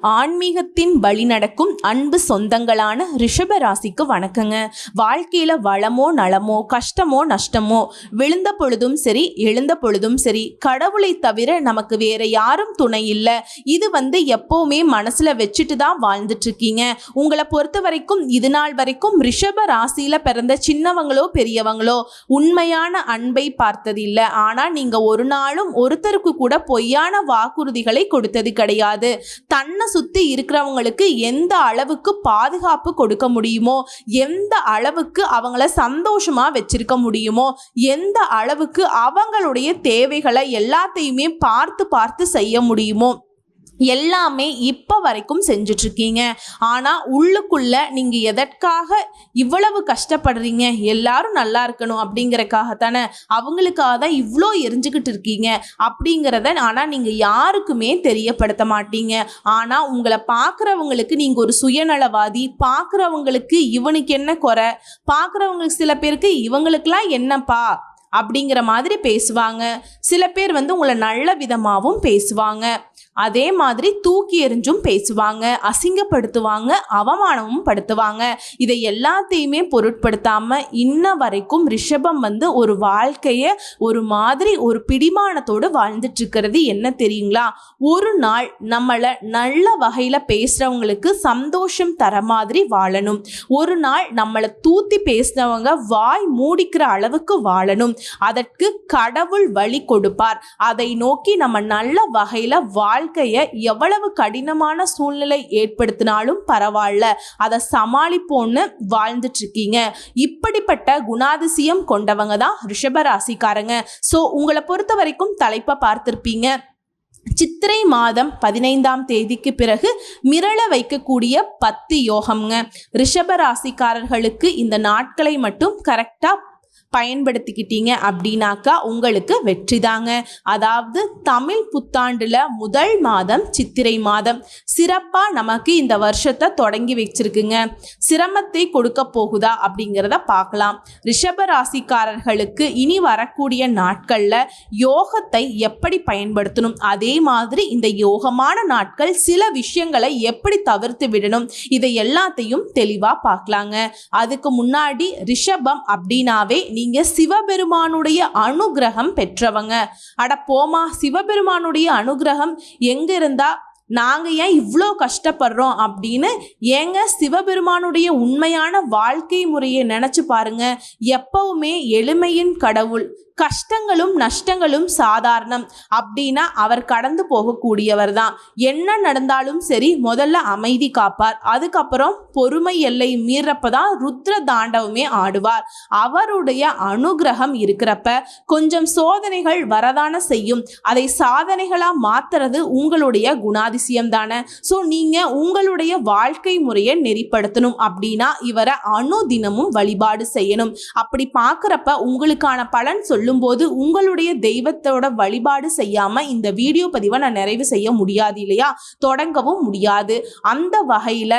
ஆன்மீகத்தின் வழி நடக்கும் அன்பு சொந்தங்களான ரிஷப ராசிக்கு வணக்கங்க. வாழ்க்கையில வளமோ நலமோ கஷ்டமோ நஷ்டமோ விழுந்த பொழுதும் சரி எழுந்த பொழுதும் சரி கடவுளை தவிர நமக்கு வேற யாரும் துணை இல்லை. இது எப்பவுமே மனசுல வச்சுட்டு தான் வாழ்ந்துட்டு இருக்கீங்க. உங்களை பொறுத்த வரைக்கும் இது நாள் வரைக்கும் ரிஷப ராசியில பிறந்த சின்னவங்களோ பெரியவங்களோ உண்மையான அன்பை பார்த்தது இல்லை. ஆனா நீங்க ஒரு நாளும் ஒருத்தருக்கு கூட பொய்யான வாக்குறுதிகளை கொடுத்தது கிடையாது. தன்னை சுத்தி இருக்கிறவங்களுக்கு எந்த அளவுக்கு பாதுகாப்பு கொடுக்க முடியுமோ, எந்த அளவுக்கு அவங்கள சந்தோஷமா வச்சிருக்க முடியுமோ, எந்த அளவுக்கு அவங்களுடைய தேவைகளை எல்லாத்தையுமே பார்த்து செய்ய முடியுமோ எல்லாமே இப்போ வரைக்கும் செஞ்சுட்டு இருக்கீங்க. ஆனால் உள்ளுக்குள்ள நீங்கள் எதற்காக இவ்வளவு கஷ்டப்படுறீங்க? எல்லாரும் நல்லா இருக்கணும் அப்படிங்கிறக்காகத்தானே, அவங்களுக்காக தான் இவ்வளோ எரிஞ்சுக்கிட்டு இருக்கீங்க அப்படிங்கிறத ஆனால் நீங்கள் யாருக்குமே தெரியப்படுத்த மாட்டீங்க. ஆனால் உங்களை பார்க்குறவங்களுக்கு நீங்கள் ஒரு சுயநலவாதி, பார்க்குறவங்களுக்கு இவனுக்கு என்ன குறை, பார்க்குறவங்களுக்கு சில பேருக்கு இவங்களுக்கெல்லாம் என்னப்பா அப்படிங்கிற மாதிரி பேசுவாங்க. சில பேர் உங்களை நல்ல விதமாகவும் பேசுவாங்க. அதே மாதிரி தூக்கி எறிஞ்சும் பேசுவாங்க, அசிங்கப்படுத்துவாங்க, அவமானமும் படுத்துவாங்க. இதை எல்லாத்தையுமே பொருட்படுத்தாம இன்ன வரைக்கும் ரிஷபம் ஒரு வாழ்க்கைய ஒரு மாதிரி ஒரு பிடிமானத்தோடு வாழ்ந்துட்டு இருக்கிறது என்ன தெரியுங்களா? ஒரு நாள் நம்மளை நல்ல வகையில பேசுறவங்களுக்கு சந்தோஷம் தர மாதிரி வாழணும். ஒரு நாள் நம்மளை தூத்தி பேசுறவங்க வாய் மூடிக்கிற அளவுக்கு வாழணும். அதற்கு கடவுள் வழி கொடுப்பார். அதை நோக்கி நம்ம நல்ல வகையில வாழ்க்கையை எவ்வளவு கடினமான சூழ்நிலை ஏற்படுத்தினாலும் பரவாயில்ல, அதை சமாளிப்போன்னு வாழ்ந்துட்டு இருக்கீங்க. இப்படிப்பட்ட குணாதிசயம் கொண்டவங்க தான் ரிஷபராசிக்காரங்க. ஸோ உங்களை பொறுத்த வரைக்கும் தலைப்பை பார்த்திருப்பீங்க. சித்திரை மாதம் 15ஆம் தேதிக்கு பிறகு மிரள வைக்கக்கூடிய 10 யோகம்ங்க. ரிஷபராசிக்காரர்களுக்கு இந்த நாட்களை மட்டும் கரெக்டாக பயன்படுத்திக்கிட்டீங்க அப்படின்னாக்கா உங்களுக்கு வெற்றி தாங்க. அதாவது தமிழ் புத்தாண்டுல முதல் மாதம் சித்திரை மாதம் சிறப்பாக நமக்கு இந்த வருஷத்தை தொடங்கி வச்சிருக்குங்க. சிரமத்தை கொடுக்க போகுதா அப்படிங்கிறத பார்க்கலாம். ரிஷப ராசிக்காரர்களுக்கு இனி வரக்கூடிய நாட்கள்ல யோகத்தை எப்படி பயன்படுத்தணும், அதே மாதிரி இந்த யோகமான நாட்கள் சில விஷயங்களை எப்படி தவிர்த்து விடணும், இதை எல்லாத்தையும் தெளிவா பார்க்கலாங்க. அதுக்கு முன்னாடி ரிஷபம் அப்படின்னாவே நீங்க சிவபெருமானுடைய அனுகிரகம் பெற்றவங்க. அட போமா, சிவபெருமானுடைய அனுகிரகம் எங்க இருந்தா நாங்க ஏன் இவ்வளோ கஷ்டப்படுறோம் அப்படின்னு ஏங்க சிவபெருமானுடைய உண்மையான வாழ்க்கை முறையை நினைச்சு பாருங்க. எப்பவுமே எளிமையின் கடவுள், கஷ்டங்களும் நஷ்டங்களும் சாதாரணம் அப்படின்னா அவர் கடந்து போகக்கூடியவர் தான். என்ன நடந்தாலும் சரி முதல்ல அமைதி காப்பார், அதுக்கப்புறம் பொறுமை எல்லை மீறப்பதான் ருத்ர தாண்டவமே ஆடுவார். அவருடைய அனுகிரகம் இருக்கிறப்ப கொஞ்சம் சோதனைகள் வரதான செய்யும். அதை சாதனைகளா மாத்துறது உங்களுடைய குணாதிசயம் தானே. ஸோ நீங்க உங்களுடைய வாழ்க்கை முறையை நெறிப்படுத்தணும் அப்படின்னா இவரை அனுதினமும் வழிபாடு செய்யணும். அப்படி பார்க்குறப்ப உங்களுக்கான பலன் சொல்லும்போது உங்களுடைய தெய்வத்தோட வழிபாடு செய்யாம இந்த வீடியோ பதிவை நான் நிறைவு செய்ய முடியாது இல்லையா, தொடங்கவும் முடியாது. அந்த வகையில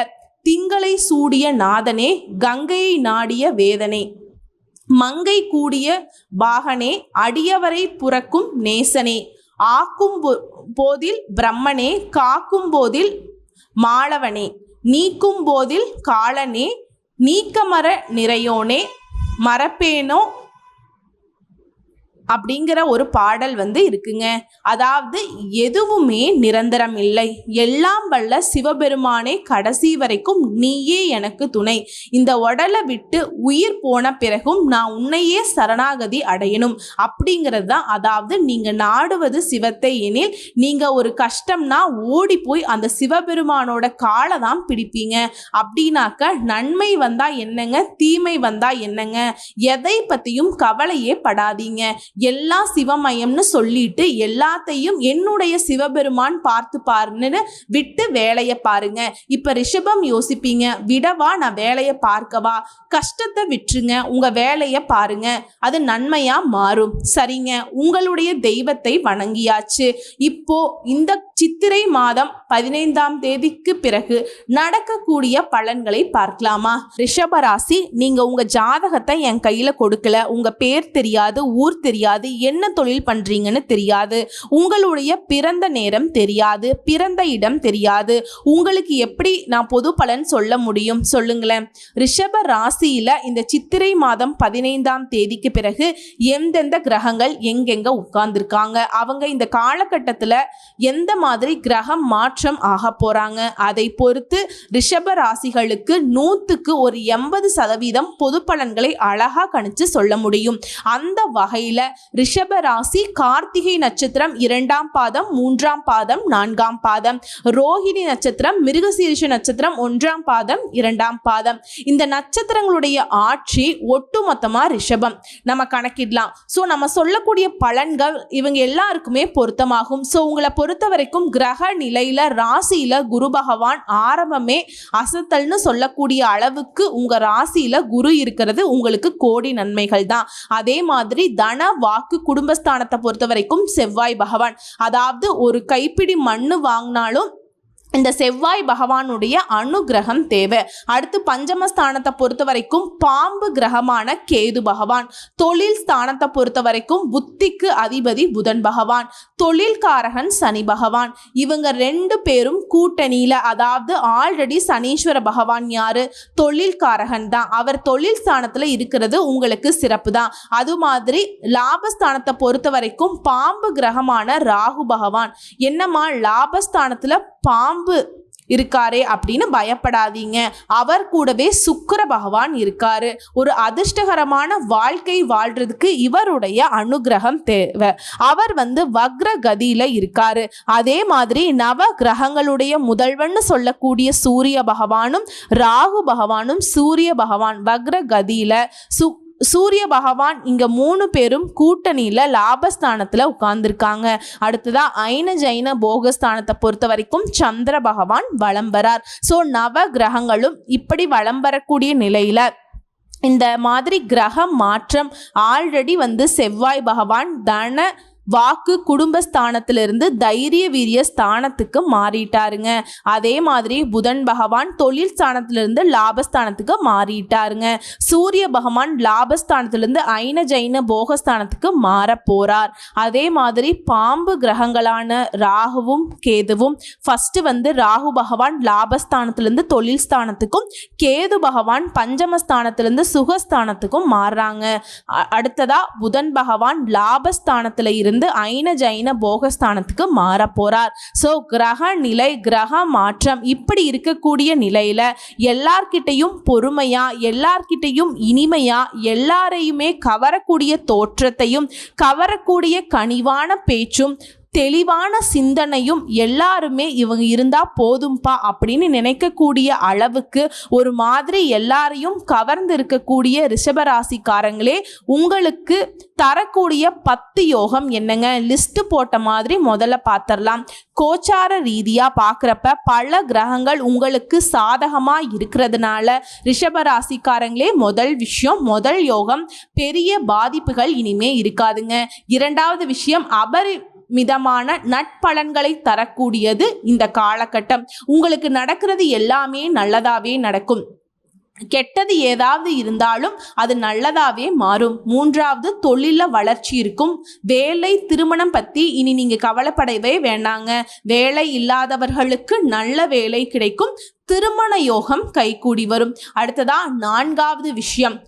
திங்களை சூடிய நாதனே, கங்கையை நாடிய வேதனே, மங்கை கூடிய பாகனே, அடியவரை புறக்கும் நேசனே, ஆக்கும் போதில் பிரம்மனே, காக்கும் போதில் மாளவனே, நீக்கும் போதில் காலனே, நீக்கமர நிறையோனே, மரப்பேனோ அப்படிங்கிற ஒரு பாடல் இருக்குங்க. அதாவது எதுவுமே நிரந்தரம் இல்லை, எல்லாம் வல்ல சிவபெருமானே கடைசி வரைக்கும் நீயே எனக்கு துணை, இந்த உடலை விட்டு உயிர் போன பிறகும் நான் உன்னையே சரணாகதி அடையணும் அப்படிங்கிறது தான். அதாவது நீங்க நாடுவது சிவத்தை எனில் நீங்க ஒரு கஷ்டம்னா ஓடி போய் அந்த சிவபெருமானோட காலை தான் பிடிப்பீங்க. அப்படின்னாக்க நன்மை வந்தா என்னங்க, தீமை வந்தா என்னங்க, எதை பத்தியும் கவலையே படாதீங்க. எல்லாம் சிவமயம்னு சொல்லிட்டு எல்லாத்தையும் என்னுடைய சிவபெருமான் பார்த்து பாருன்னு விட்டு வேலையை பாருங்க. இப்ப ரிஷபம் யோசிப்பீங்க, விடவா நான் வேலையை பார்க்கவா? கஷ்டத்தை விட்டுருங்க, உங்க வேலையை பாருங்க, அது நன்மையா மாறும். சரிங்க, உங்களுடைய தெய்வத்தை வணங்கியாச்சு. இப்போ இந்த சித்திரை மாதம் 15ஆம் தேதிக்கு பிறகு நடக்கக்கூடிய பலன்களை பார்க்கலாமா? ரிஷபராசி, நீங்க உங்க ஜாதகத்தை என் கையில கொடுக்கல, உங்க பேர் தெரியாது, ஊர் தெரியாது, தெரியாது, என்ன தொழில் பண்றீங்கன்னு தெரியாது, உங்களுடைய பிறந்த நேரம் தெரியாது, பிறந்த இடம் தெரியாது. உங்களுக்கு எப்படி நான் பொது பலன் சொல்ல முடியும் சொல்லுங்களேன்? ரிஷப ராசியில இந்த சித்திரை மாதம் 15ஆம் தேதிக்கு பிறகு எந்தெந்த கிரகங்கள் எங்கெங்க உட்கார்ந்துருக்காங்க, அவங்க இந்த காலகட்டத்தில் எந்த மாதிரி கிரகம் மாற்றம் ஆக போறாங்க, அதை பொறுத்து ரிஷப ராசிகளுக்கு 100க்கு ஒரு 80% பொது பலன்களை அழகா கணிச்சு சொல்ல முடியும். அந்த வகையில ரிஷப ராசி கார்த்திகை நட்சத்திரம் 2ஆம் பாதம், 3ஆம் பாதம், 4ஆம் பாதம், ரோஹிணி நட்சத்திரம், மிருகசீரிஷ நட்சத்திரம் 1ஆம் பாதம், 2ஆம் பாதம், இந்த நட்சத்திரங்களுடைய ஆட்சி ஒட்டுமொத்தமா ரிஷபம் நம்ம கணக்கிடலாம். ஸோ நம்ம சொல்லக்கூடிய பலன்கள் இவங்க எல்லாருக்குமே பொருத்தமாகும். ஸோ உங்களை பொறுத்த வரைக்கும் கிரக நிலையில ராசியில குரு பகவான் ஆரம்பமே அசத்தல்னு சொல்லக்கூடிய அளவுக்கு உங்க ராசியில குரு இருக்கிறது உங்களுக்கு கோடி நன்மைகள் தான். அதே மாதிரி தன வாக்கு குடும்பஸ்தானத்தை பொறுத்த வரைக்கும் செவ்வாய் பகவான், அதாவது ஒரு கைப்பிடி மண்ணு வாங்கினாலும் இந்த செவ்வாய் பகவானுடைய அனுகிரகம் தேவை. அடுத்து பஞ்சமஸ்தானத்தை பொறுத்த வரைக்கும் பாம்பு கிரகமான கேது பகவான், தொழில் ஸ்தானத்தை பொறுத்த வரைக்கும் புத்திக்கு அதிபதி புதன் பகவான், தொழில்காரகன் சனி பகவான். இவங்க 2 பேரும் கூட்டணியில, அதாவது ஆல்ரெடி சனீஸ்வர பகவான் யாரு? தொழில்காரகன் தான். அவர் தொழில் ஸ்தானத்துல இருக்கிறது உங்களுக்கு சிறப்பு தான். அது மாதிரி லாபஸ்தானத்தை பொறுத்த வரைக்கும் பாம்பு கிரகமான ராகு பகவான். என்னம்மா லாபஸ்தானத்துல பாம்பு இருக்காரே அப்படின்னு பயப்படாதீங்க, அவர் கூடவே சுக்கிர பகவான் இருக்காரு. ஒரு அதிர்ஷ்டகரமான வாழ்க்கை வாழ்றதுக்கு இவருடைய அனுகிரகம் தேவை. அவர் வக்ர கதியில இருக்காரு. அதே மாதிரி நவ கிரகங்களுடைய முதல்வன் சொல்லக்கூடிய சூரிய பகவானும் ராகு பகவானும் சூரிய பகவான் வக்ர கதியில சூரிய பகவான் இங்க 3 பேரும் கூட்டணியில லாபஸ்தானத்துல உட்கார்ந்துருக்காங்க. அடுத்ததா ஐன ஜைன போகஸ்தானத்தை பொறுத்த வரைக்கும் சந்திர பகவான் வலம் வரார். ஸோ நவ கிரகங்களும் இப்படி வலம் வரக்கூடிய நிலையில இந்த மாதிரி கிரக மாற்றம் ஆல்ரெடி செவ்வாய் பகவான் தன வாக்கு குடும்பஸ்தானத்திலிருந்து தைரிய வீரிய ஸ்தானத்துக்கு மாறிட்டாருங்க. அதே மாதிரி புதன் பகவான் தொழில் ஸ்தானத்திலிருந்து லாபஸ்தானத்துக்கு மாறிட்டாருங்க. சூரிய பகவான் லாபஸ்தானத்திலிருந்து ஐன ஜைன போகஸ்தானத்துக்கு மாற போறார். அதே மாதிரி பாம்பு கிரகங்களான ராகுவும் கேதுவும் ஃபர்ஸ்ட் ராகு பகவான் லாபஸ்தானத்திலிருந்து தொழில் ஸ்தானத்துக்கும், கேது பகவான் பஞ்சமஸ்தானத்திலிருந்து சுகஸ்தானத்துக்கும் மாறுறாங்க. அடுத்ததா புதன் பகவான் லாபஸ்தானத்துல இருந்து ஐன ஜைன போகஸ்தானத்துக்கு மாற போறார். சோ கிரக நிலை கிரக மாற்றம் இப்படி இருக்கக்கூடிய நிலையில எல்லார்கிட்டையும் பொறுமையா, எல்லார்கிட்டையும் இனிமையா, எல்லாரையுமே கவரக்கூடிய தோற்றத்தையும் கவரக்கூடிய கனிவான பேச்சும் தெளிவான சிந்தனையும் எல்லாருமே இவங்க இருந்தா போதும்பா அப்படின்னு நினைக்கக்கூடிய அளவுக்கு ஒரு மாதிரி எல்லாரையும் கவர்ந்து இருக்கக்கூடிய ரிஷபராசிக்காரங்களே, உங்களுக்கு தரக்கூடிய 10 யோகம் என்னங்க? லிஸ்ட் போட்ட மாதிரி முதல்ல பார்த்துடலாம். கோச்சார ரீதியா பார்க்குறப்ப பல கிரகங்கள் உங்களுக்கு சாதகமா இருக்கிறதுனால ரிஷபராசிக்காரங்களே முதல் விஷயம், முதல் யோகம், பெரிய பாதிப்புகள் இனிமே இருக்காதுங்க. 2வது விஷயம், மிதமான நட்பலன்களை தரக்கூடியது இந்த காலகட்டம். உங்களுக்கு நடக்கிறது எல்லாமே நல்லதாவே நடக்கும். கெட்டது ஏதாவது இருந்தாலும் அது நல்லதாவே மாறும். 3வது தொழில வளர்ச்சி இருக்கும். வேலை திருமணம் பத்தி இனி நீங்க கவலைப்படவே வேண்டாங்க. வேலை இல்லாதவர்களுக்கு நல்ல வேலை கிடைக்கும். திருமண யோகம் கைகூடி வரும். அடுத்ததா 4வது விஷயம்,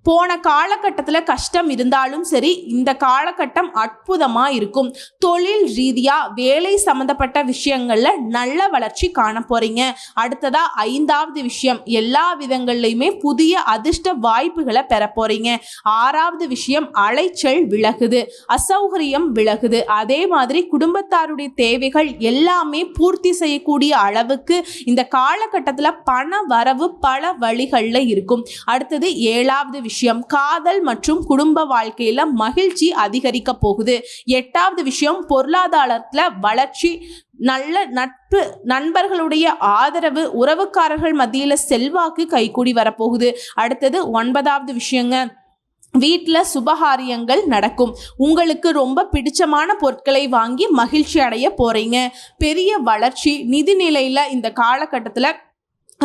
போன காலகட்டத்தில் கஷ்டம் இருந்தாலும் சரி, இந்த காலகட்டம் அற்புதமாக இருக்கும். தொழில் ரீதியாக வேலை சம்மந்தப்பட்ட விஷயங்களில் நல்ல வளர்ச்சி காண போகிறீங்க. அடுத்ததா 5வது விஷயம், எல்லா விதங்கள்லையுமே புதிய அதிர்ஷ்ட வாய்ப்புகளை பெற போகிறீங்க. 6வது விஷயம், அலைச்சல் விலகுது, அசௌகரியம் விலகுது. அதே மாதிரி குடும்பத்தாருடைய தேவைகள் எல்லாமே பூர்த்தி செய்யக்கூடிய அளவுக்கு இந்த காலகட்டத்தில் பண வரவு பல வழிகளில் இருக்கும். அடுத்தது 7வது விஷயம், காதல் மற்றும் குடும்ப வாழ்க்கையில மகிழ்ச்சி அதிகரிக்க போகுது. 8வது விஷயம், பொருளாதாரத்துல வளர்ச்சி, நல்ல நட்பு, நண்பர்களுடைய ஆதரவு, உறவுக்காரர்கள் மத்தியில செல்வாக்கு கைகூடி வரப்போகுது. அடுத்தது 9வது விஷயங்க, வீட்டில் சுபகாரியங்கள் நடக்கும். உங்களுக்கு ரொம்ப பிடிச்சமான பொருட்களை வாங்கி மகிழ்ச்சி அடைய போறீங்க. பெரிய வளர்ச்சி நிதி நிலையில இந்த காலகட்டத்தில்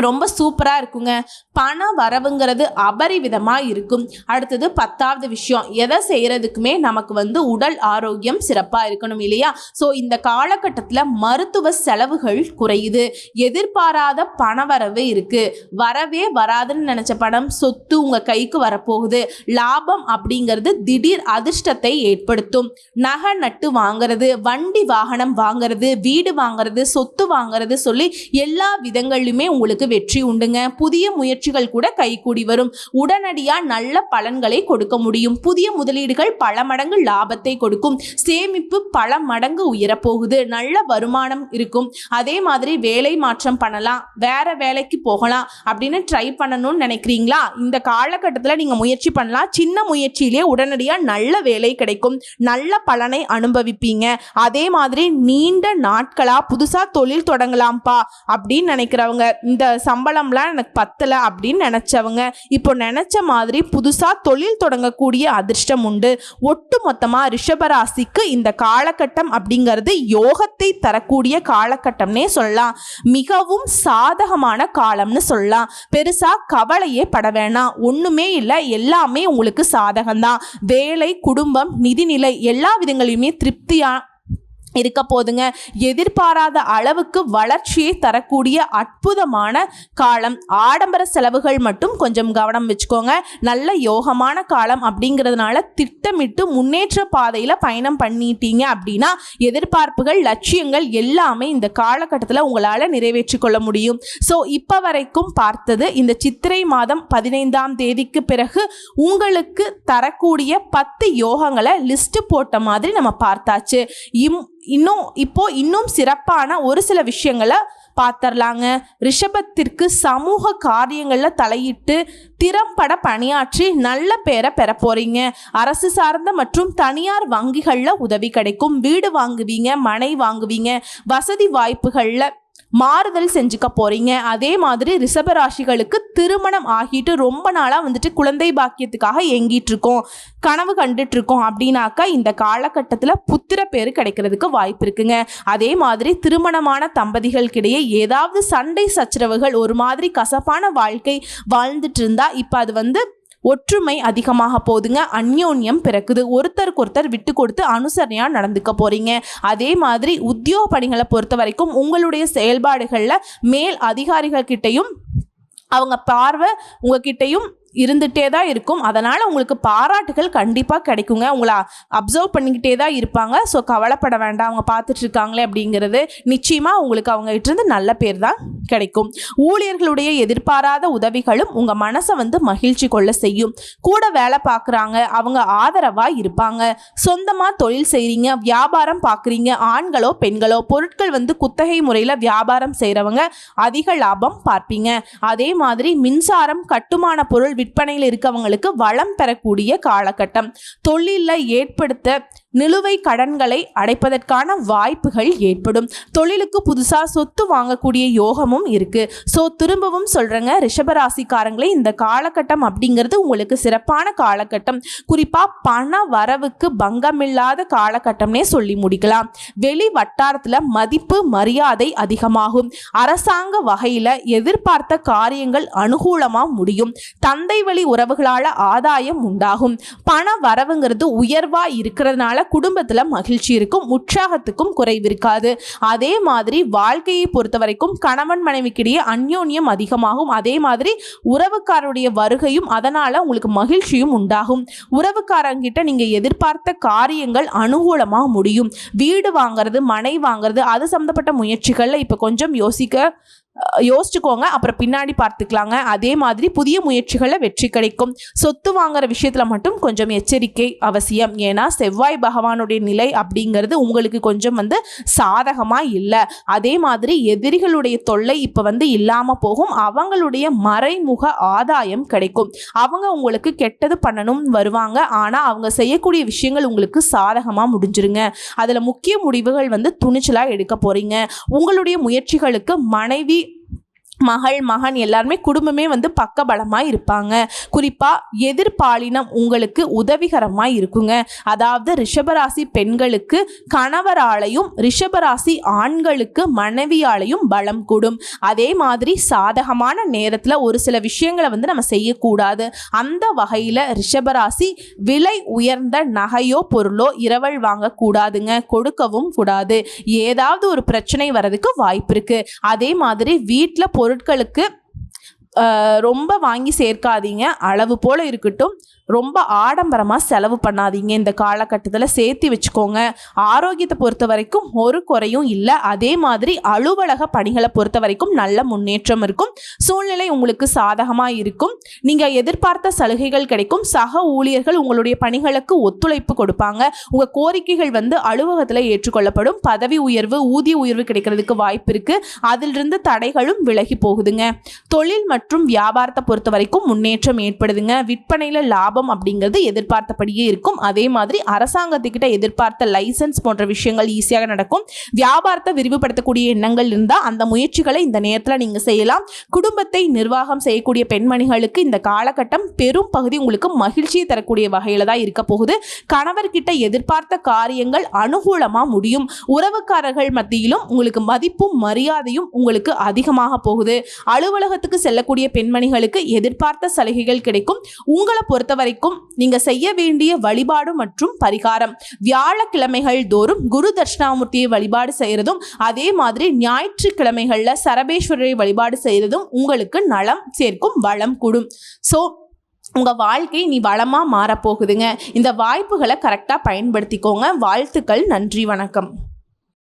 ரொம்ப சூப்பராக இருக்குங்க. பண வரவுங்கிறது அபரிவிதமாக இருக்கும். அடுத்தது 10வது விஷயம், எதை செய்கிறதுக்குமே நமக்கு உடல் ஆரோக்கியம் சிறப்பாக இருக்கணும் இல்லையா? ஸோ இந்த காலகட்டத்தில் மருத்துவ செலவுகள் குறையுது. எதிர்பாராத பணவரவு இருக்குது. வரவே வராதுன்னு நினச்ச பணம், சொத்து உங்கள் கைக்கு வரப்போகுது. லாபம் அப்படிங்கிறது திடீர் அதிர்ஷ்டத்தை ஏற்படுத்தும். நகை நட்டு வாங்கிறது, வண்டி வாகனம் வாங்கிறது, வீடு வாங்கிறது, சொத்து வாங்கிறது சொல்லி எல்லா விதங்களிலுமே உங்களுக்கு வெற்றி உண்டுங்க. புதிய முயற்சிகள் கூட கைகூடி வரும். உடனடியா நல்ல பலன்களை கொடுக்க முடியும். புதிய முதலீடுகள் பல மடங்கு லாபத்தை கொடுக்கும். சேமிப்பு பல மடங்கு உயரப்போகுது. நல்ல வருமானம் இருக்கும். அதே மாதிரி வேலை மாற்றம் பண்ணலாம், வேற வேலைக்கு போகலாம் அப்படின்னு ட்ரை பண்ணணும்னு நினைக்கிறீங்களா? இந்த காலகட்டத்தில் நீங்க முயற்சி பண்ணலாம். சின்ன முயற்சியிலேயே உடனடியா நல்ல வேலை கிடைக்கும். நல்ல பலனை அனுபவிப்பீங்க. அதே மாதிரி நீண்ட நாட்களா புதுசா தொழில் தொடங்கலாம்ப்பா அப்படின்னு நினைக்கிறவங்க, இந்த சம்பளம்லாம் எனக்கு பத்தலை அப்படின்னு நினைச்சவங்க, இப்போ நினைச்ச மாதிரி புதுசா தொழில் தொடங்கக்கூடிய அதிர்ஷ்டம் உண்டு. ஒட்டு மொத்தமா ரிஷபராசிக்கு இந்த காலகட்டம் அப்படிங்கிறது யோகத்தை தரக்கூடிய காலகட்டம்னே சொல்லலாம். மிகவும் சாதகமான காலம்னு சொல்லலாம். பெருசா கவலையே பட வேணாம். ஒண்ணுமே இல்லை, எல்லாமே உங்களுக்கு சாதகம்தான். வேலை, குடும்பம், நிதிநிலை எல்லா விதங்களையுமே திருப்தியா இருக்க போதுங்க. எதிர்பாராத அளவுக்கு வளர்ச்சியை தரக்கூடிய அற்புதமான காலம். ஆடம்பர செலவுகள் மட்டும் கொஞ்சம் கவனம் வச்சுக்கோங்க. நல்ல யோகமான காலம் அப்படிங்கிறதுனால திட்டமிட்டு முன்னேற்ற பாதையில் பயணம் பண்ணிட்டீங்க அப்படின்னா எதிர்பார்ப்புகள், லட்சியங்கள் எல்லாமே இந்த காலகட்டத்தில் உங்களால் நிறைவேற்றி கொள்ள முடியும். ஸோ இப்போ வரைக்கும் பார்த்தது இந்த சித்திரை மாதம் 15ஆம் தேதிக்கு பிறகு உங்களுக்கு தரக்கூடிய 10 யோகங்களை லிஸ்ட் போட்ட மாதிரி நம்ம பார்த்தாச்சு. இன்னும் சிறப்பான ஒரு சில விஷயங்களை பார்த்தரலாங்க. ரிஷபத்திற்கு சமூக காரியங்களில் தலையிட்டு திறம்பட பணியாற்றி நல்ல பேரை பெற போறீங்க. அரசு சார்ந்த மற்றும் தனியார் வங்கிகளில் உதவி கிடைக்கும். வீடு வாங்குவீங்க, மனை வாங்குவீங்க. வசதி வாய்ப்புகளில் மாறுதல் செஞ்சுக்க போறீங்க. அதே மாதிரி ரிஷபராசிகளுக்கு திருமணம் ஆகிட்டு ரொம்ப நாளா குழந்தை பாக்கியத்துக்காக ஏங்கிட்டு இருக்கோம், கனவு கண்டுட்டு இருக்கோம் அப்படின்னாக்கா இந்த காலகட்டத்தில் புத்திர பேரு கிடைக்கிறதுக்கு வாய்ப்பு இருக்குங்க. அதே மாதிரி திருமணமான தம்பதிகளுக்கிடையே ஏதாவது சண்டை சச்சரவுகள், ஒரு மாதிரி கசப்பான வாழ்க்கை வாழ்ந்துட்டு இருந்தா இப்போ அது ஒற்றுமை அதிகமாக போதுங்க. அந்யோன்யம் பிறக்குது. ஒருத்தருக்கு ஒருத்தர் விட்டு கொடுத்து அனுசரணையாக நடந்துக்க போறீங்க. அதே மாதிரி உத்தியோக பணிகளை பொறுத்த வரைக்கும் உங்களுடைய செயல்பாடுகளில் மேல் அதிகாரிகள் கிட்டையும் அவங்க பார்வை உங்ககிட்டையும் இருந்துகிட்டே தான் இருக்கும். அதனால் உங்களுக்கு பாராட்டுகள் கண்டிப்பாக கிடைக்குங்க. உங்களை அப்சர்வ் பண்ணிக்கிட்டே தான் இருப்பாங்க. ஸோ கவலைப்பட வேண்டாம், அவங்க பார்த்துட்ருக்காங்களே அப்படிங்கிறது. நிச்சயமாக உங்களுக்கு அவங்ககிட்ட நல்ல பேர் தான் கிடைக்கும். ஊழியர்களுடைய எதிர்பாராத உதவிகளும் உங்கள் மனசை மகிழ்ச்சி கொள்ள செய்யும். கூட வேலை பார்க்குறாங்க, அவங்க ஆதரவாக இருப்பாங்க. சொந்தமாக தொழில் செய்கிறீங்க, வியாபாரம் பார்க்குறீங்க, ஆண்களோ பெண்களோ பொருட்கள் குத்தகை முறையில் வியாபாரம் செய்கிறவங்க அதிக லாபம் பார்ப்பீங்க. அதே மாதிரி மின்சாரம், கட்டுமான பொருள் விற்பனையில் இருக்கவங்களுக்கு வளம் பெறக்கூடிய காலகட்டம். தொழிலில் ஏற்படுத்த நிலுவை கடன்களை அடைப்பதற்கான வாய்ப்புகள் ஏற்படும். தொழிலுக்கு புதுசாக சொத்து வாங்கக்கூடிய யோகமும் இருக்கு. ஸோ திரும்பவும் சொல்றேங்க, ரிஷபராசிக்காரங்களே, இந்த காலகட்டம் அப்படிங்கிறது உங்களுக்கு சிறப்பான காலகட்டம். குறிப்பாக பண வரவுக்கு பங்கமில்லாத காலகட்டம்னே சொல்லி முடிக்கலாம். வெளி வட்டாரத்தில் மதிப்பு மரியாதை அதிகமாகும். அரசாங்க வகையில் எதிர்பார்த்த காரியங்கள் அனுகூலமாக முடியும். தந்தை வழி உறவுகளால் ஆதாயம் உண்டாகும். பண வரவுங்கிறது உயர்வா இருக்கிறதுனால குடும்பத்துல மகிழ்ச்சி இருக்கும், உற்சாகத்துக்கும் குறைவிருக்காது. அதே மாதிரி வாழ்க்கையை பொறுத்த வரைக்கும் கணவன் மனைவிக்கிடையே அந்யோன்யம் அதிகமாகும். அதே மாதிரி உறவுக்காரருடைய வருகையும் அதனால உங்களுக்கு மகிழ்ச்சியும் உண்டாகும். உறவுக்காரங்கிட்ட நீங்க எதிர்பார்த்த காரியங்கள் அனுகூலமாக முடியும். வீடு வாங்குறது, மனை வாங்குறது, அது சம்பந்தப்பட்ட முயற்சிகள்ல இப்ப கொஞ்சம் யோசிச்சுக்கோங்க, அப்புறம் பின்னாடி பார்த்துக்கலாங்க. அதே மாதிரி புதிய முயற்சிகளில் வெற்றி கிடைக்கும். சொத்து வாங்குற விஷயத்தில் மட்டும் கொஞ்சம் எச்சரிக்கை அவசியம். ஏன்னா செவ்வாய் பகவானுடைய நிலை அப்படிங்கிறது உங்களுக்கு கொஞ்சம் சாதகமாக இல்லை. அதே மாதிரி எதிரிகளுடைய தொல்லை இப்போ இல்லாமல் போகும். அவங்களுடைய மறைமுக ஆதாயம் கிடைக்கும். அவங்க உங்களுக்கு கெட்டது பண்ணணும்னு வருவாங்க, ஆனால் அவங்க செய்யக்கூடிய விஷயங்கள் உங்களுக்கு சாதகமாக முடிஞ்சிருங்க. அதில் முக்கிய முடிவுகள் துணிச்சலாக எடுக்க போகிறீங்க. உங்களுடைய முயற்சிகளுக்கு மனைவி மகள் மகன் எல்லாருமே குடும்பமே பக்கபலமாக இருப்பாங்க. குறிப்பாக எதிர்பாலினம் உங்களுக்கு உதவிகரமாக இருக்குங்க. அதாவது ரிஷபராசி பெண்களுக்கு கணவராலையும் ரிஷபராசி ஆண்களுக்கு மனைவியாலையும் பலம் கூடும். அதே மாதிரி சாதகமான நேரத்தில் ஒரு சில விஷயங்களை நம்ம செய்யக்கூடாது. அந்த வகையில் ரிஷபராசி விலை உயர்ந்த நகையோ பொருளோ இரவல் வாங்கக்கூடாதுங்க, கொடுக்கவும் கூடாது. ஏதாவது ஒரு பிரச்சனை வர்றதுக்கு வாய்ப்பு இருக்கு. அதே மாதிரி வீட்டில் பொருட்களுக்கு ரொம்ப வாங்கி சேர்க்காதீங்க, அளவு போல இருக்கட்டும். ரொம்ப ஆடம்பரமாக செலவு பண்ணாதீங்க. இந்த காலகட்டத்தில் சேர்த்து வச்சுக்கோங்க. ஆரோக்கியத்தை பொறுத்த வரைக்கும் ஒரு குறையும் இல்லை. அதே மாதிரி அலுவலக பணிகளை பொறுத்த வரைக்கும் நல்ல முன்னேற்றம் இருக்கும். சூழ்நிலை உங்களுக்கு சாதகமாக இருக்கும். நீங்கள் எதிர்பார்த்த சலுகைகள் கிடைக்கும். சக ஊழியர்கள் உங்களுடைய பணிகளுக்கு ஒத்துழைப்பு கொடுப்பாங்க. உங்கள் கோரிக்கைகள் அலுவலகத்தில் ஏற்றுக்கொள்ளப்படும். பதவி உயர்வு, ஊதிய உயர்வு கிடைக்கிறதுக்கு வாய்ப்பு இருக்குது. அதிலிருந்து தடைகளும் விலகி போகுதுங்க. தொழில் மற்றும் வியாபாரத்தை பொறுத்த வரைக்கும் முன்னேற்றம் ஏற்படுதுங்க. விற்பனையில் லாபம் அப்படிங்கிறது எதிர்பார்த்தபடியே இருக்கும். அதே மாதிரி அரசாங்கத்துக்கிட்ட எதிர்பார்த்த லைசன்ஸ் போன்ற விஷயங்கள் ஈஸியாக நடக்கும். வியாபாரத்தை விரிவுபடுத்தக்கூடிய எண்ணங்கள் இருந்தால் அந்த முயற்சிகளை இந்த நேரத்தில் நீங்கள் செய்யலாம். குடும்பத்தை நிர்வாகம் செய்யக்கூடிய பெண்மணிகளுக்கு இந்த காலகட்டம் பெரும் பகுதி உங்களுக்கு மகிழ்ச்சியை தரக்கூடிய வகையில் தான் இருக்க போகுது. கணவர்கிட்ட எதிர்பார்த்த காரியங்கள் அனுகூலமாக முடியும். உறவுக்காரர்கள் மத்தியிலும் உங்களுக்கு மதிப்பும் மரியாதையும் உங்களுக்கு அதிகமாக போகுது. அலுவலகத்துக்கு செல்லக்கூடிய பெண்மணிகளுக்கு எதிர்பார்த்த சலுகைகள் கிடைக்கும். உங்களை பொறுத்த வரைக்கும் நீங்க செய்ய வேண்டிய வழிபாடு மற்றும் பரிகாரம், வியாழக்கிழமைகள் தோறும் குரு தட்சிணாமூர்த்தியை வழிபாடு செய்யறதும், அதே மாதிரி ஞாயிற்றுக்கிழமைகள்ல சரபேஸ்வரரை வழிபாடு செய்யறதும் உங்களுக்கு நலம் சேர்க்கும், வளம் கூடும். ஸோ உங்கள் வாழ்க்கை நீ வளமாக மாறப்போகுதுங்க. இந்த வாய்ப்புகளை கரெக்டாக பயன்படுத்திக்கோங்க. வாழ்த்துக்கள். நன்றி, வணக்கம்.